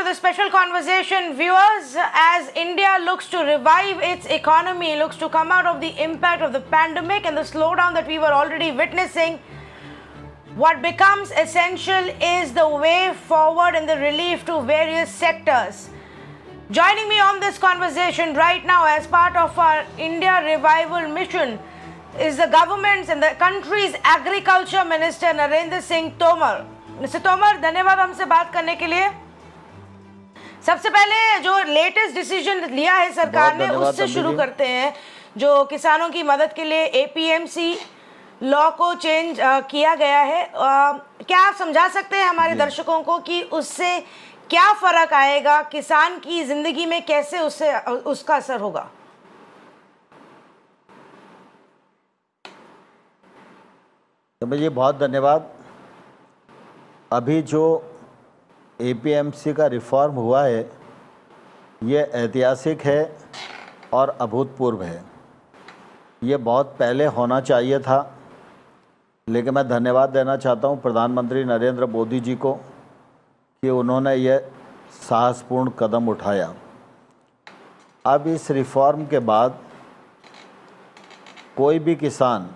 to the special conversation, viewers. As India looks to revive its economy, looks to come out of the impact of the pandemic and the slowdown that we were already witnessing, what becomes essential is the way forward and the relief to various sectors. Joining me on this conversation right now as part of our India Revival mission is the government's and the country's Agriculture Minister Narendra Singh Tomar. Mr. Tomar, धन्यवाद हमसे बात करने के लिए। सबसे पहले जो latest decision लिया है सरकार ने उससे शुरू करते हैं, जो किसानों की मदद के लिए एपीएमसी लॉ को चेंज किया गया है। क्या आप समझा सकते हैं हमारे दर्शकों को कि उससे क्या फर्क आएगा, किसान की जिंदगी में कैसे उससे उसका असर होगा? जी बहुत धन्यवाद। अभी जो एपीएमसी का रिफॉर्म हुआ है ये ऐतिहासिक है और अभूतपूर्व है। ये बहुत पहले होना चाहिए था, लेकिन मैं धन्यवाद देना चाहता हूँ प्रधानमंत्री नरेंद्र मोदी जी को कि उन्होंने ये साहसपूर्ण कदम उठाया। अब इस रिफॉर्म के बाद कोई भी किसान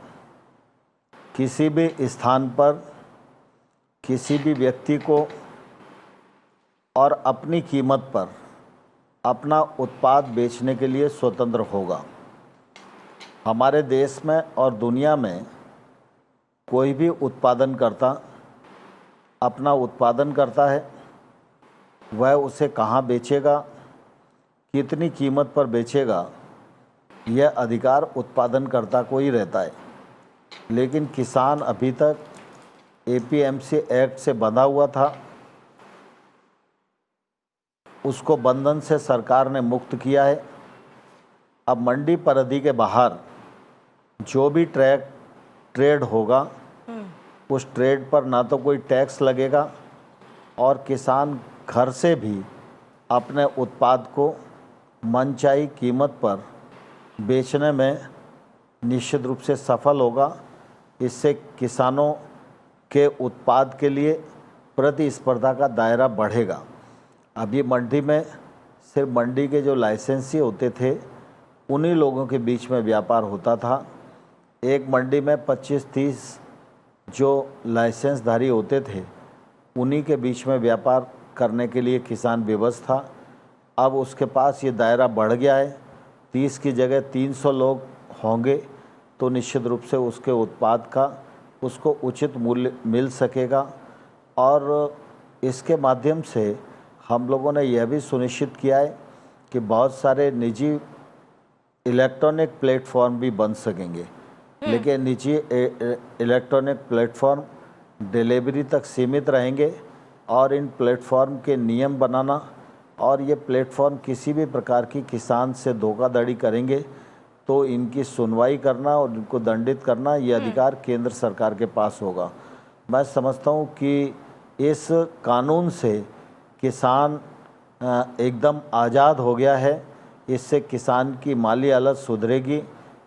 किसी भी स्थान पर किसी भी व्यक्ति को और अपनी कीमत पर अपना उत्पाद बेचने के लिए स्वतंत्र होगा। हमारे देश में और दुनिया में कोई भी उत्पादनकर्ता अपना उत्पादन करता है, वह उसे कहाँ बेचेगा, कितनी कीमत पर बेचेगा, यह अधिकार उत्पादनकर्ता को ही रहता है। लेकिन किसान अभी तक एपीएमसी एक्ट से बंधा हुआ था, उसको बंधन से सरकार ने मुक्त किया है। अब मंडी परिधि के बाहर जो भी ट्रेड होगा उस ट्रेड पर ना तो कोई टैक्स लगेगा और किसान घर से भी अपने उत्पाद को मनचाही कीमत पर बेचने में निश्चित रूप से सफल होगा। इससे किसानों के उत्पाद के लिए प्रतिस्पर्धा का दायरा बढ़ेगा। अभी मंडी में सिर्फ मंडी के जो लाइसेंसी होते थे उन्हीं लोगों के बीच में व्यापार होता था। एक मंडी में 25-30 जो लाइसेंसधारी होते थे उन्हीं के बीच में व्यापार करने के लिए किसान विवश था। अब उसके पास ये दायरा बढ़ गया है, 30 की जगह 300 लोग होंगे, तो निश्चित रूप से उसके उत्पाद का उसको उचित मूल्य मिल सकेगा। और इसके माध्यम से हम लोगों ने यह भी सुनिश्चित किया है कि बहुत सारे निजी इलेक्ट्रॉनिक प्लेटफॉर्म भी बन सकेंगे, लेकिन निजी इलेक्ट्रॉनिक प्लेटफॉर्म डिलीवरी तक सीमित रहेंगे और इन प्लेटफॉर्म के नियम बनाना और ये प्लेटफॉर्म किसी भी प्रकार की किसान से धोखाधड़ी करेंगे तो इनकी सुनवाई करना और इनको दंडित करना ये अधिकार केंद्र सरकार के पास होगा। मैं समझता हूँ कि इस कानून से किसान एकदम आज़ाद हो गया है। इससे किसान की माली हालत सुधरेगी,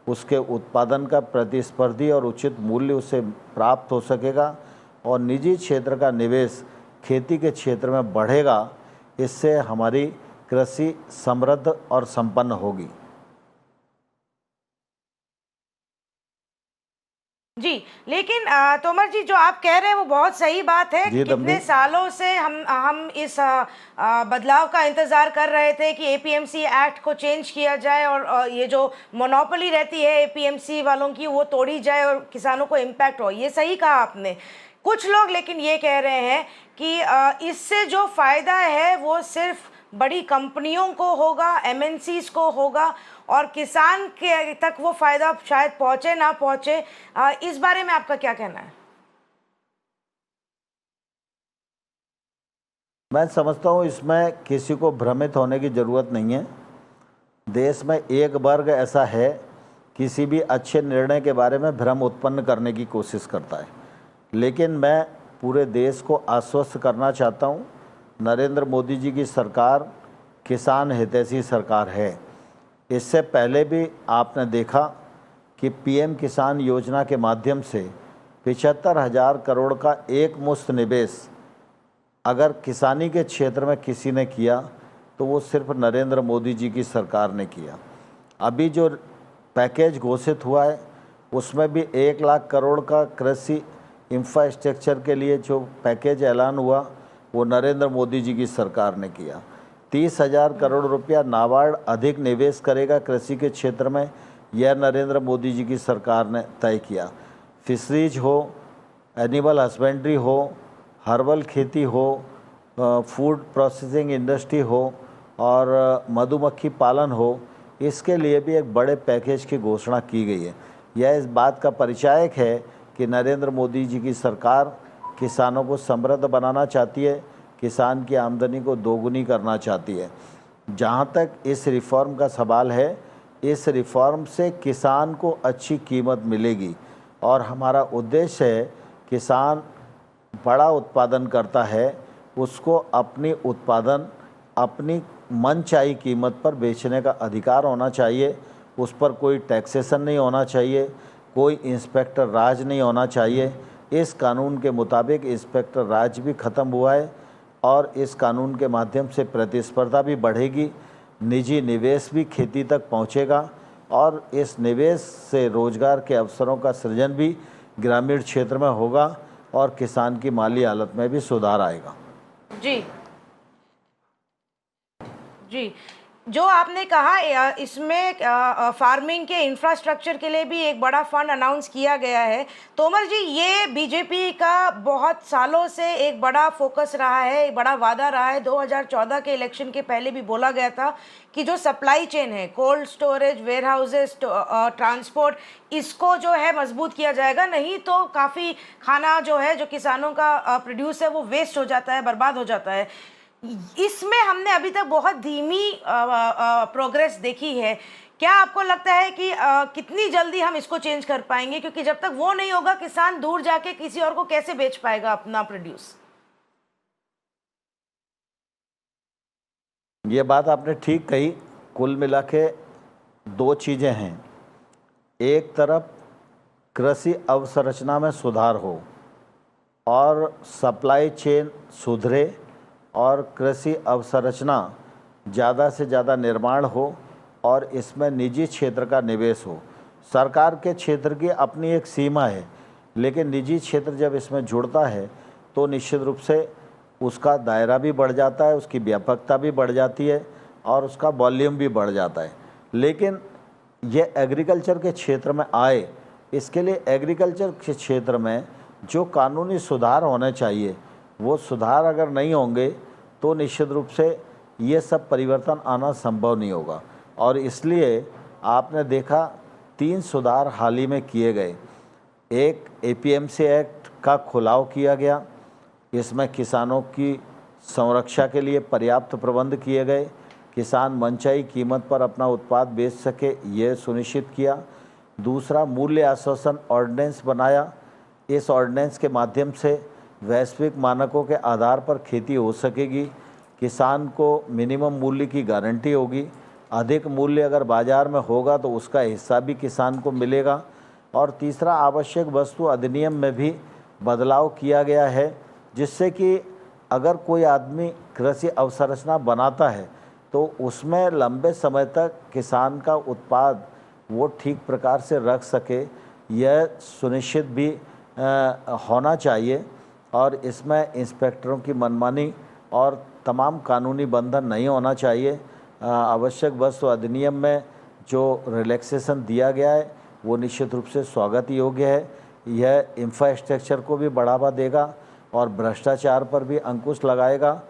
उसके उत्पादन का प्रतिस्पर्धी और उचित मूल्य उसे प्राप्त हो सकेगा और निजी क्षेत्र का निवेश खेती के क्षेत्र में बढ़ेगा। इससे हमारी कृषि समृद्ध और संपन्न होगी। जी, लेकिन तोमर जी जो आप कह रहे हैं वो बहुत सही बात है। कितने सालों से हम इस बदलाव का इंतजार कर रहे थे कि एपीएमसी एक्ट को चेंज किया जाए और ये जो मोनोपोली रहती है एपीएमसी वालों की वो तोड़ी जाए और किसानों को इम्पैक्ट हो। ये सही कहा आपने। कुछ लोग लेकिन ये कह रहे हैं कि इससे जो फायदा है वो सिर्फ बड़ी कंपनियों को होगा, एमएनसीज को होगा और किसान के तक वो फायदा शायद पहुंचे ना पहुंचे। इस बारे में आपका क्या कहना है? मैं समझता हूँ इसमें किसी को भ्रमित होने की ज़रूरत नहीं है। देश में एक वर्ग ऐसा है किसी भी अच्छे निर्णय के बारे में भ्रम उत्पन्न करने की कोशिश करता है, लेकिन मैं पूरे देश को आश्वस्त करना चाहता हूँ नरेंद्र मोदी जी की सरकार किसान हितैषी सरकार है। इससे पहले भी आपने देखा कि पीएम किसान योजना के माध्यम से 75,000 करोड़ का एक मुश्त निवेश अगर किसानी के क्षेत्र में किसी ने किया तो वो सिर्फ नरेंद्र मोदी जी की सरकार ने किया। अभी जो पैकेज घोषित हुआ है उसमें भी 1 लाख करोड़ का कृषि इंफ्रास्ट्रक्चर के लिए जो पैकेज ऐलान हुआ वो नरेंद्र मोदी जी की सरकार ने किया। 30,000 करोड़ रुपया नाबार्ड अधिक निवेश करेगा कृषि के क्षेत्र में, यह नरेंद्र मोदी जी की सरकार ने तय किया। फिशरीज हो, एनिमल हस्बेंड्री हो, हर्बल खेती हो, फूड प्रोसेसिंग इंडस्ट्री हो और मधुमक्खी पालन हो, इसके लिए भी एक बड़े पैकेज की घोषणा की गई है। यह इस बात का परिचायक है कि नरेंद्र मोदी जी की सरकार किसानों को समृद्ध बनाना चाहती है, किसान की आमदनी को दोगुनी करना चाहती है। जहाँ तक इस रिफ़ॉर्म का सवाल है, इस रिफ़ॉर्म से किसान को अच्छी कीमत मिलेगी और हमारा उद्देश्य है किसान बड़ा उत्पादन करता है, उसको अपनी उत्पादन अपनी मनचाही कीमत पर बेचने का अधिकार होना चाहिए। उस पर कोई टैक्सेशन नहीं होना चाहिए, कोई इंस्पेक्टर राज नहीं होना चाहिए। इस कानून के मुताबिक इंस्पेक्टर राज भी ख़त्म हुआ है और इस कानून के माध्यम से प्रतिस्पर्धा भी बढ़ेगी, निजी निवेश भी खेती तक पहुंचेगा और इस निवेश से रोजगार के अवसरों का सृजन भी ग्रामीण क्षेत्र में होगा और किसान की माली हालत में भी सुधार आएगा। जी जी, जो आपने कहा इसमें फार्मिंग के इंफ्रास्ट्रक्चर के लिए भी एक बड़ा फंड अनाउंस किया गया है। तोमर जी, ये बीजेपी का बहुत सालों से एक बड़ा फोकस रहा है, एक बड़ा वादा रहा है। 2014 के इलेक्शन के पहले भी बोला गया था कि जो सप्लाई चेन है, cold storage, warehouses, transport, इसको जो है मजबूत किया जाएगा, नहीं तो काफ़ी खाना जो है, जो किसानों का प्रोड्यूस है, वो वेस्ट हो जाता है, बर्बाद हो जाता है। इसमें हमने अभी तक बहुत धीमी प्रोग्रेस देखी है। क्या आपको लगता है कि कितनी जल्दी हम इसको चेंज कर पाएंगे? क्योंकि जब तक वो नहीं होगा, किसान दूर जाके किसी और को कैसे बेच पाएगा अपना प्रोड्यूस? ये बात आपने ठीक कही। कुल मिला के 2 चीज़ें हैं। एक तरफ कृषि अवसंरचना में सुधार हो और सप्लाई चेन सुधरे और कृषि अवसंरचना ज़्यादा से ज़्यादा निर्माण हो और इसमें निजी क्षेत्र का निवेश हो। सरकार के क्षेत्र की अपनी एक सीमा है, लेकिन निजी क्षेत्र जब इसमें जुड़ता है तो निश्चित रूप से उसका दायरा भी बढ़ जाता है, उसकी व्यापकता भी बढ़ जाती है और उसका वॉल्यूम भी बढ़ जाता है। लेकिन ये एग्रीकल्चर के क्षेत्र में आए, इसके लिए एग्रीकल्चर के क्षेत्र में जो कानूनी सुधार होने चाहिए, वो सुधार अगर नहीं होंगे तो निश्चित रूप से ये सब परिवर्तन आना संभव नहीं होगा। और इसलिए आपने देखा 3 सुधार हाल ही में किए गए। एक एपीएमसी एक्ट का खुलाव किया गया, इसमें किसानों की संरक्षा के लिए पर्याप्त प्रबंध किए गए, किसान मनचाही कीमत पर अपना उत्पाद बेच सके, ये सुनिश्चित किया। दूसरा, मूल्य आश्वासन ऑर्डिनेंस बनाया। इस ऑर्डिनेंस के माध्यम से वैश्विक मानकों के आधार पर खेती हो सकेगी, किसान को मिनिमम मूल्य की गारंटी होगी, अधिक मूल्य अगर बाज़ार में होगा तो उसका हिस्सा भी किसान को मिलेगा। और तीसरा, आवश्यक वस्तु अधिनियम में भी बदलाव किया गया है, जिससे कि अगर कोई आदमी कृषि अवसंरचना बनाता है तो उसमें लंबे समय तक किसान का उत्पाद वो ठीक प्रकार से रख सके, यह सुनिश्चित भी होना चाहिए। और इसमें इंस्पेक्टरों की मनमानी और तमाम कानूनी बंधन नहीं होना चाहिए। आवश्यक वस्तु अधिनियम में जो रिलैक्सेशन दिया गया है वो निश्चित रूप से स्वागत योग्य है। यह इंफ्रास्ट्रक्चर को भी बढ़ावा देगा और भ्रष्टाचार पर भी अंकुश लगाएगा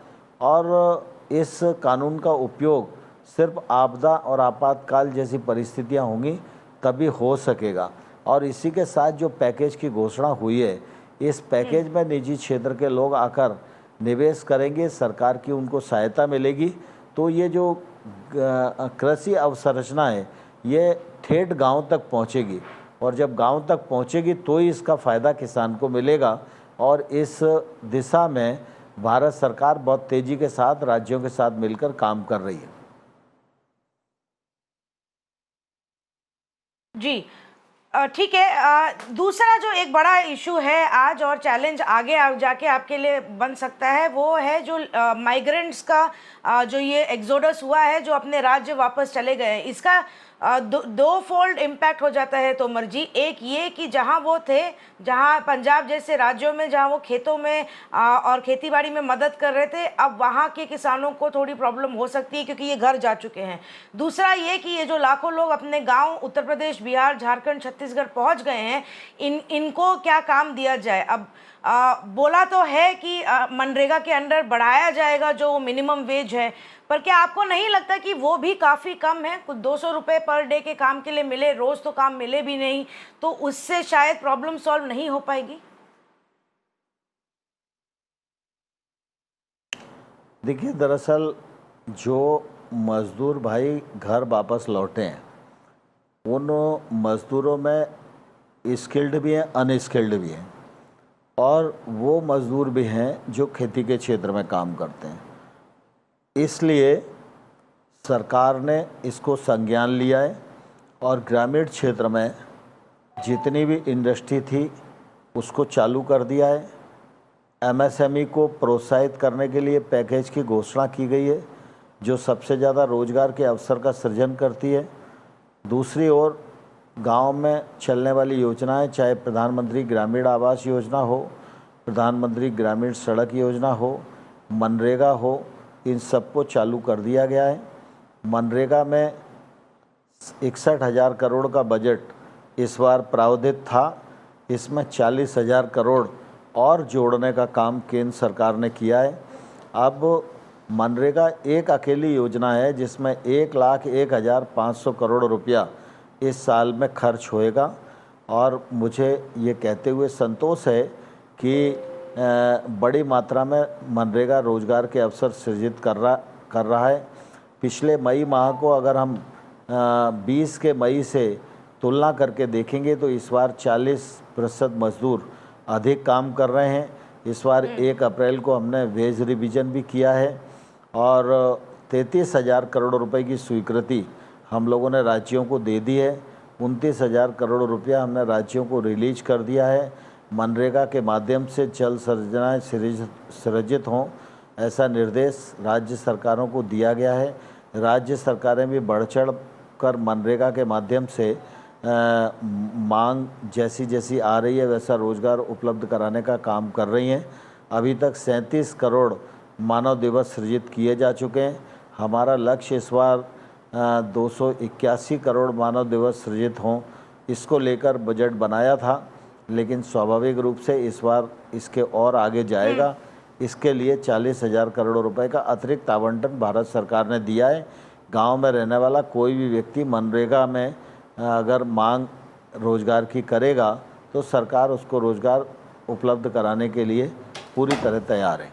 और इस कानून का उपयोग सिर्फ आपदा और आपातकाल जैसी परिस्थितियां होंगी तभी हो सकेगा। और इसी के साथ जो पैकेज की घोषणा हुई है, इस पैकेज में निजी क्षेत्र के लोग आकर निवेश करेंगे, सरकार की उनको सहायता मिलेगी, तो ये जो कृषि अवसंरचना है ये ठेठ गांव तक पहुंचेगी और जब गांव तक पहुंचेगी तो ही इसका फ़ायदा किसान को मिलेगा। और इस दिशा में भारत सरकार बहुत तेज़ी के साथ राज्यों के साथ मिलकर काम कर रही है। जी, ठीक है। दूसरा जो एक बड़ा इशू है आज और चैलेंज आगे जाके आपके लिए बन सकता है, वो है जो माइग्रेंट्स का जो ये एक्सोडस हुआ है, जो अपने राज्य वापस चले गए हैं। इसका दो फोल्ड इम्पैक्ट हो जाता है तोमर जी। एक ये कि जहां वो थे, जहां पंजाब जैसे राज्यों में जहां वो खेतों में और खेतीबाड़ी में मदद कर रहे थे, अब वहां के किसानों को थोड़ी प्रॉब्लम हो सकती है क्योंकि ये घर जा चुके हैं। दूसरा ये कि ये जो लाखों लोग अपने गांव उत्तर प्रदेश, बिहार, झारखंड, छत्तीसगढ़ पहुंच गए हैं, इनको क्या काम दिया जाए। अब बोला तो है कि मनरेगा के अंडर बढ़ाया जाएगा जो मिनिमम वेज है, पर क्या आपको नहीं लगता कि वो भी काफ़ी कम है? कुछ 200 रुपये पर डे के काम के लिए मिले, रोज़ तो काम मिले भी नहीं, तो उससे शायद प्रॉब्लम सॉल्व नहीं हो पाएगी। देखिए, दरअसल जो मज़दूर भाई घर वापस लौटे हैं, उन मज़दूरों में स्किल्ड भी हैं, अनस्किल्ड भी हैं, और वो मज़दूर भी हैं जो खेती के क्षेत्र में काम करते हैं। इसलिए सरकार ने इसको संज्ञान लिया है और ग्रामीण क्षेत्र में जितनी भी इंडस्ट्री थी उसको चालू कर दिया है। एमएसएमई को प्रोत्साहित करने के लिए पैकेज की घोषणा की गई है जो सबसे ज़्यादा रोजगार के अवसर का सृजन करती है। दूसरी ओर गांव में चलने वाली योजनाएं, चाहे प्रधानमंत्री ग्रामीण आवास योजना हो, प्रधानमंत्री ग्रामीण सड़क योजना हो, मनरेगा हो, इन सबको चालू कर दिया गया है। मनरेगा में 61,000 करोड़ का बजट इस बार प्रावधान था, इसमें 40,000 करोड़ और जोड़ने का काम केंद्र सरकार ने किया है। अब मनरेगा एक अकेली योजना है जिसमें 1,01,500 करोड़ रुपया इस साल में खर्च होएगा, और मुझे ये कहते हुए संतोष है कि बड़ी मात्रा में मनरेगा रोजगार के अवसर सृजित कर रहा है। पिछले मई माह को अगर हम 20 के मई से तुलना करके देखेंगे तो इस बार 40% मजदूर अधिक काम कर रहे हैं। इस बार 1 अप्रैल को हमने वेज रिवीजन भी किया है और 33,000 करोड़ रुपए की स्वीकृति हम लोगों ने राज्यों को दे दी है। 29,000 करोड़ रुपया हमने राज्यों को रिलीज कर दिया है। मनरेगा के माध्यम से जल संरचनाएँ सृजित हों, ऐसा निर्देश राज्य सरकारों को दिया गया है। राज्य सरकारें भी बढ़ चढ़ कर मनरेगा के माध्यम से मांग जैसी जैसी आ रही है वैसा रोजगार उपलब्ध कराने का काम कर रही हैं। अभी तक 37 करोड़ मानव दिवस सृजित किए जा चुके हैं। हमारा लक्ष्य इस बार 281 करोड़ मानव दिवस सृजित हों, इसको लेकर बजट बनाया था, लेकिन स्वाभाविक रूप से इस बार इसके और आगे जाएगा। इसके लिए 40,000 करोड़ रुपए का अतिरिक्त आवंटन भारत सरकार ने दिया है। गांव में रहने वाला कोई भी व्यक्ति मनरेगा में अगर मांग रोजगार की करेगा तो सरकार उसको रोजगार उपलब्ध कराने के लिए पूरी तरह तैयार है।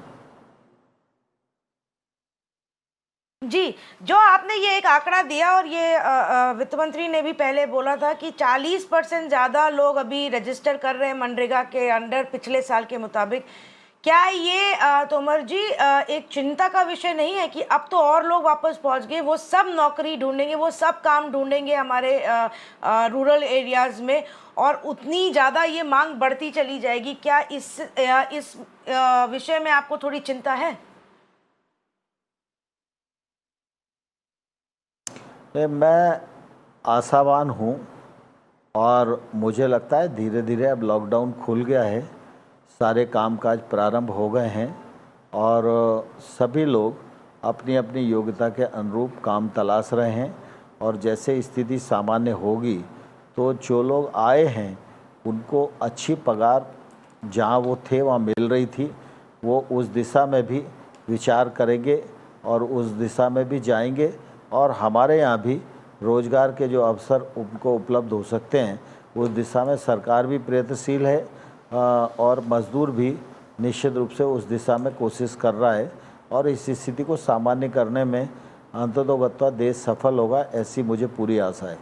जी, जो आपने ये एक आंकड़ा दिया और ये वित्त मंत्री ने भी पहले बोला था कि 40% ज़्यादा लोग अभी रजिस्टर कर रहे हैं मनरेगा के अंडर पिछले साल के मुताबिक। क्या ये तोमर जी एक चिंता का विषय नहीं है कि अब तो और लोग वापस पहुंच गए, वो सब नौकरी ढूंढेंगे, वो सब काम ढूंढेंगे हमारे रूरल एरियाज़ में, और उतनी ज़्यादा ये मांग बढ़ती चली जाएगी? क्या इस विषय में आपको थोड़ी चिंता है? मैं आशावान हूँ और मुझे लगता है धीरे धीरे अब लॉकडाउन खुल गया है, सारे कामकाज प्रारंभ हो गए हैं और सभी लोग अपनी अपनी योग्यता के अनुरूप काम तलाश रहे हैं। और जैसे स्थिति सामान्य होगी तो जो लोग आए हैं उनको अच्छी पगार जहाँ वो थे वहाँ मिल रही थी, वो उस दिशा में भी विचार करेंगे और उस दिशा में भी जाएंगे, और हमारे यहाँ भी रोजगार के जो अवसर उनको उपलब्ध हो सकते हैं उस दिशा में सरकार भी प्रयत्नशील है और मजदूर भी निश्चित रूप से उस दिशा में कोशिश कर रहा है, और इस स्थिति को सामान्य करने में अंततोगत्वा देश सफल होगा, ऐसी मुझे पूरी आशा है।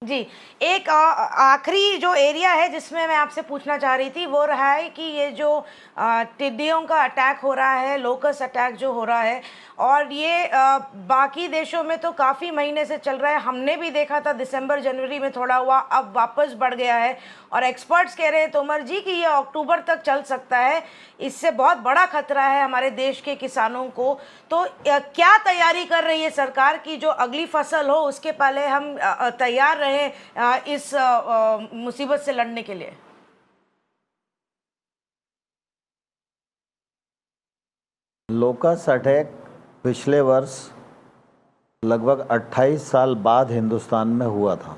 जी, एक आखिरी जो एरिया है जिसमें मैं आपसे पूछना चाह रही थी वो रहा है कि ये जो टिड्डियों का अटैक हो रहा है, लोकस अटैक जो हो रहा है, और ये बाकी देशों में तो काफ़ी महीने से चल रहा है। हमने भी देखा था दिसंबर जनवरी में थोड़ा हुआ, अब वापस बढ़ गया है और एक्सपर्ट्स कह रहे हैं तोमर जी कि ये अक्टूबर तक चल सकता है। इससे बहुत बड़ा खतरा है हमारे देश के किसानों को। तो क्या तैयारी कर रही है सरकार की जो अगली फसल हो उसके पहले हम तैयार रहें इस मुसीबत से लड़ने के लिए? लोकस अटैक पिछले वर्ष लगभग 28 साल बाद हिंदुस्तान में हुआ था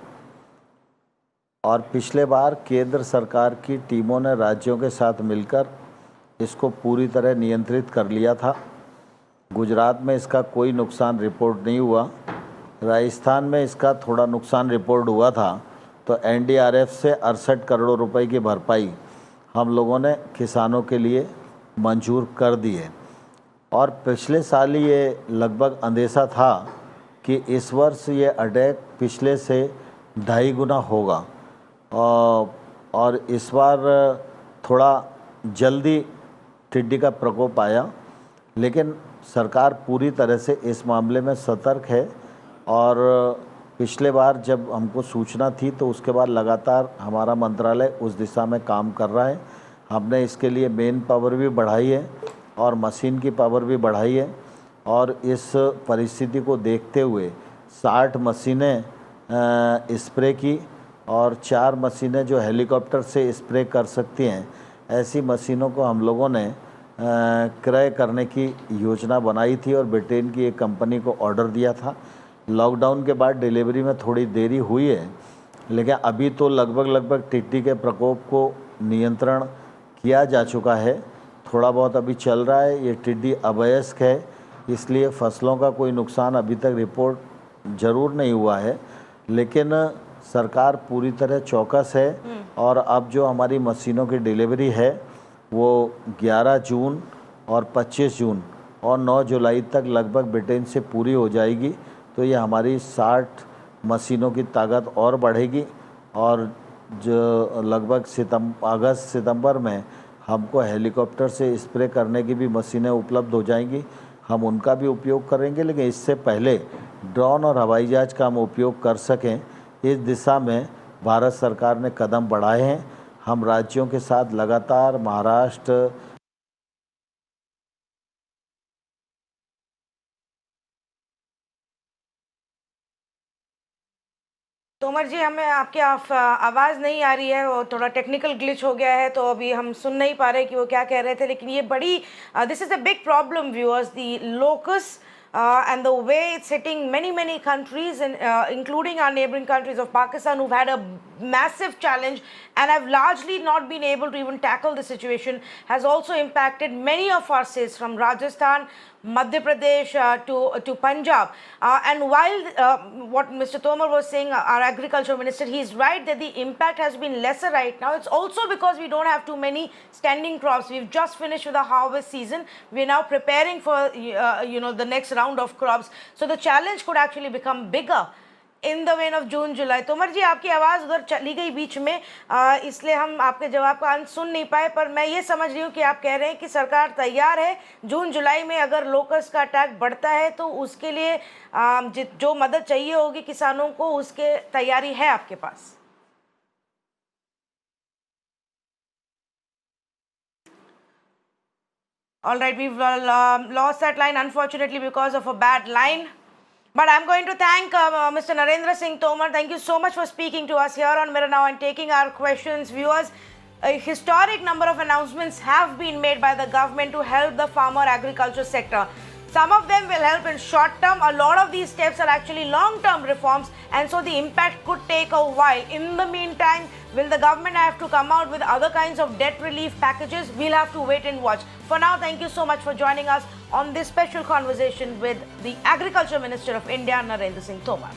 और पिछले बार केंद्र सरकार की टीमों ने राज्यों के साथ मिलकर इसको पूरी तरह नियंत्रित कर लिया था। गुजरात में इसका कोई नुकसान रिपोर्ट नहीं हुआ, राजस्थान में इसका थोड़ा नुकसान रिपोर्ट हुआ था। तो एनडीआरएफ से 68 करोड़ रुपए की भरपाई हम लोगों ने किसानों के लिए मंजूर कर दी है। और पिछले साल ये लगभग अंदेशा था कि इस वर्ष ये अटैक पिछले से 2.5 गुना होगा और इस बार थोड़ा जल्दी टिड्डी का प्रकोप आया, लेकिन सरकार पूरी तरह से इस मामले में सतर्क है। और पिछले बार जब हमको सूचना थी तो उसके बाद लगातार हमारा मंत्रालय उस दिशा में काम कर रहा है। हमने इसके लिए मेन पावर भी बढ़ाई है और मशीन की पावर भी बढ़ाई है और इस परिस्थिति को देखते हुए 60 मशीनें स्प्रे की और 4 मशीनें जो हेलीकॉप्टर से स्प्रे कर सकती हैं, ऐसी मशीनों को हम लोगों ने क्रय करने की योजना बनाई थी और ब्रिटेन की एक कंपनी को ऑर्डर दिया था। लॉकडाउन के बाद डिलीवरी में थोड़ी देरी हुई है, लेकिन अभी तो लगभग टिड्डी के प्रकोप को नियंत्रण किया जा चुका है। थोड़ा बहुत अभी चल रहा है। ये टिड्डी अवयस्क है, इसलिए फसलों का कोई नुकसान अभी तक रिपोर्ट ज़रूर नहीं हुआ है, लेकिन सरकार पूरी तरह चौकस है। और अब जो हमारी मशीनों की डिलीवरी है वो 11 जून और 25 जून और 9 जुलाई तक लगभग ब्रिटेन से पूरी हो जाएगी। तो ये हमारी 60 मशीनों की ताकत और बढ़ेगी और जो लगभग अगस्त सितंबर में हमको हेलीकॉप्टर से स्प्रे करने की भी मशीनें उपलब्ध हो जाएंगी। हम उनका भी उपयोग करेंगे, लेकिन इससे पहले ड्रोन और हवाई जहाज का हम उपयोग कर सकें, इस दिशा में भारत सरकार ने कदम बढ़ाए हैं। हम राज्यों के साथ लगातार महाराष्ट्र, तोमर जी, हमें आपकी आवाज़ नहीं आ रही है, वो थोड़ा टेक्निकल ग्लिच हो गया है तो अभी हम सुन नहीं पा रहे कि वो क्या कह रहे थे। लेकिन ये बड़ी this is a big problem viewers, the locus and the way it's hitting many countries, and including our neighboring countries of Pakistan, who've had a massive challenge and have largely not been able to even tackle the situation, has also impacted many of our states from Rajasthan, Madhya Pradesh to Punjab. And while what Mr. Tomar was saying, our agriculture minister, he's right that the impact has been lesser right now. It's also because we don't have too many standing crops. We've just finished with the harvest season. We're now preparing for the next round of crops. So the challenge could actually become bigger in the wane of June July. Tomar ji, आपकी आवाज़ उधर चली गई बीच में, इसलिए हम आपके जवाब का अंत सुन नहीं पाए। पर मैं ये समझ रही हूँ कि आप कह रहे हैं कि सरकार तैयार है, जून जुलाई में अगर लोकस का अटैक बढ़ता है तो उसके लिए जो मदद चाहिए होगी किसानों को, उसके तैयारी है आपके पास। All right, we've lost that line unfortunately because of a bad line. But I'm going to thank Mr. Narendra Singh Tomar. Thank you so much for speaking to us here on Mirror Now and taking our questions. Viewers, a historic number of announcements have been made by the government to help the farmer agriculture sector. Some of them will help in short term. A lot of these steps are actually long-term reforms, and so the impact could take a while. In the meantime, will the government have to come out with other kinds of debt relief packages? We'll have to wait and watch. For now, thank you so much for joining us on this special conversation with the Agriculture Minister of India, Narendra Singh Tomar.